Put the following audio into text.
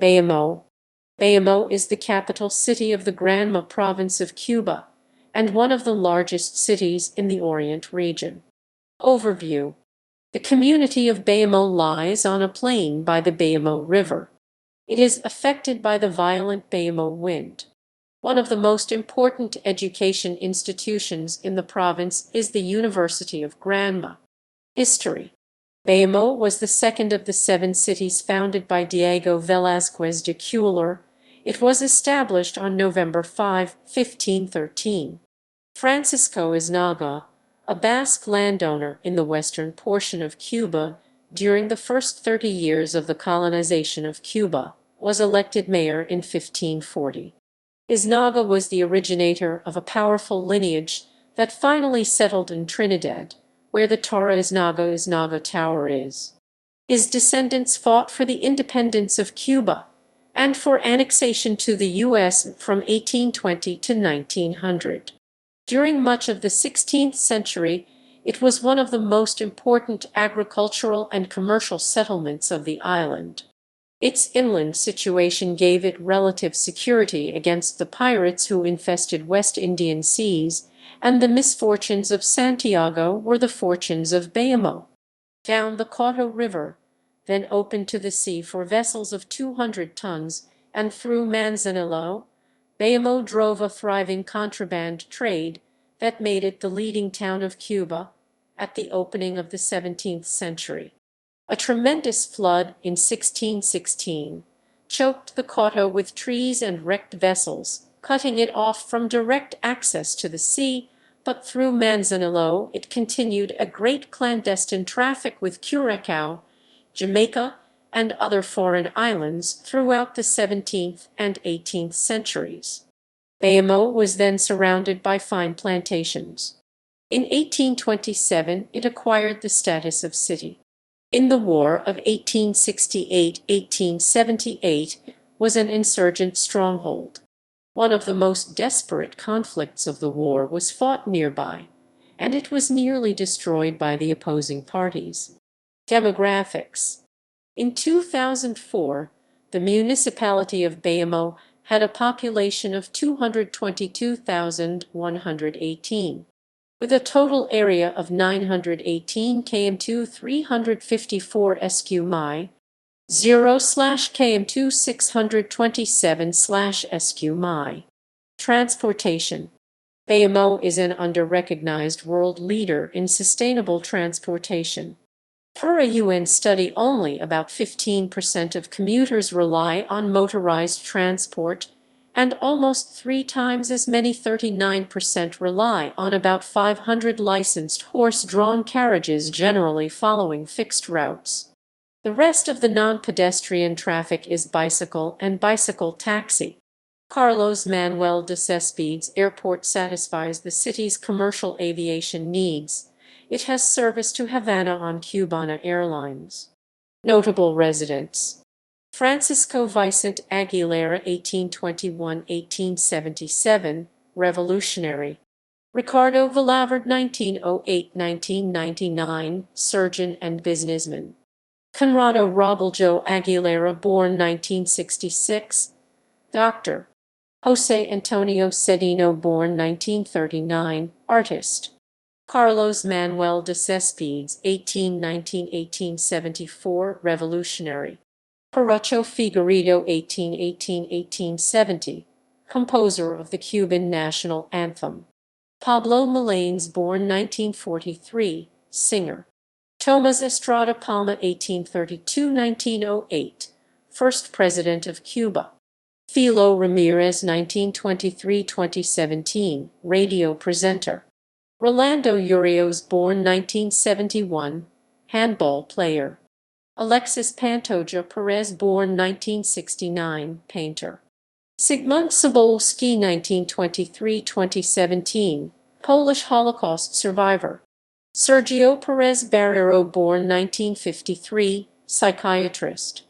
Bayamo. Bayamo is the capital city of the Granma Province of Cuba and one of the largest cities in the Orient region. Overview. The community of Bayamo lies on a plain by the Bayamo River. It is affected by the violent Bayamo wind. One of the most important education institutions in the province is the University of Granma. History. Bayamo was the second of the 7 cities founded by Diego Velázquez de Cuellar. It was established on November 5, 1513. Francisco Iznaga, a Basque landowner in the western portion of Cuba during the first 30 years of the colonization of Cuba, was elected mayor in 1540. Iznaga was the originator of a powerful lineage that finally settled in Trinidad, where the Torre Iznaga Tower is. His descendants fought for the independence of Cuba and for annexation to the U.S. from 1820 to 1900. During much of the 16th century, it was one of the most important agricultural and commercial settlements of the island. Its inland situation gave it relative security against the pirates who infested West Indian seas, and the misfortunes of Santiago were the fortunes of Bayamo. Down the Cauto River, then open to the sea for vessels of 200 tons, and through Manzanillo, Bayamo drove a thriving contraband trade that made it the leading town of Cuba at the opening of the 17th century. A tremendous flood in 1616 choked the Cauto with trees and wrecked vessels, cutting it off from direct access to the sea, but through Manzanillo it continued a great clandestine traffic with Curacao, Jamaica, and other foreign islands throughout the 17th and 18th centuries. Bayamo was then surrounded by fine plantations. In 1827 it acquired the status of city. In the War of 1868–1878 was an insurgent stronghold. One of the most desperate conflicts of the war was fought nearby, and it was nearly destroyed by the opposing parties. Demographics. In 2004, the municipality of Bayamo had a population of 222,118. With a total area of 918 km2 354 sq mi, 0/km2 627 sq mi. Transportation. Bayamo is an under-recognized world leader in sustainable transportation. Per a UN study, only about 15% of commuters rely on motorized transport, and almost 3 times as many, 39%, rely on about 500 licensed horse-drawn carriages, generally following fixed routes. The rest of the non-pedestrian traffic is bicycle and bicycle taxi. Carlos Manuel de Cespedes Airport satisfies the city's commercial aviation needs. It has service to Havana on Cubana Airlines. Notable residents. Francisco Vicente Aguilera, 1821–1877, revolutionary. Ricardo Villaverde, 1908–1999, surgeon and businessman. Conrado Robaljo Aguilera, born 1966, doctor. José Antonio Cedino, born 1939, artist. Carlos Manuel de Cespedes, 1819–1874, revolutionary. Paracho Figueiredo, 1818–1870, composer of the Cuban national anthem. Pablo Milanes, born 1943, singer. Tomás Estrada Palma, 1832–1908, first president of Cuba. Filo Ramirez, 1923–2017, radio presenter. Rolando Urios, born 1971, handball player. Alexis Pantoja Perez, born 1969, painter. Zygmunt Cebulski, 1923–2017, Polish Holocaust survivor. Sergio Perez Barrero, born 1953, psychiatrist.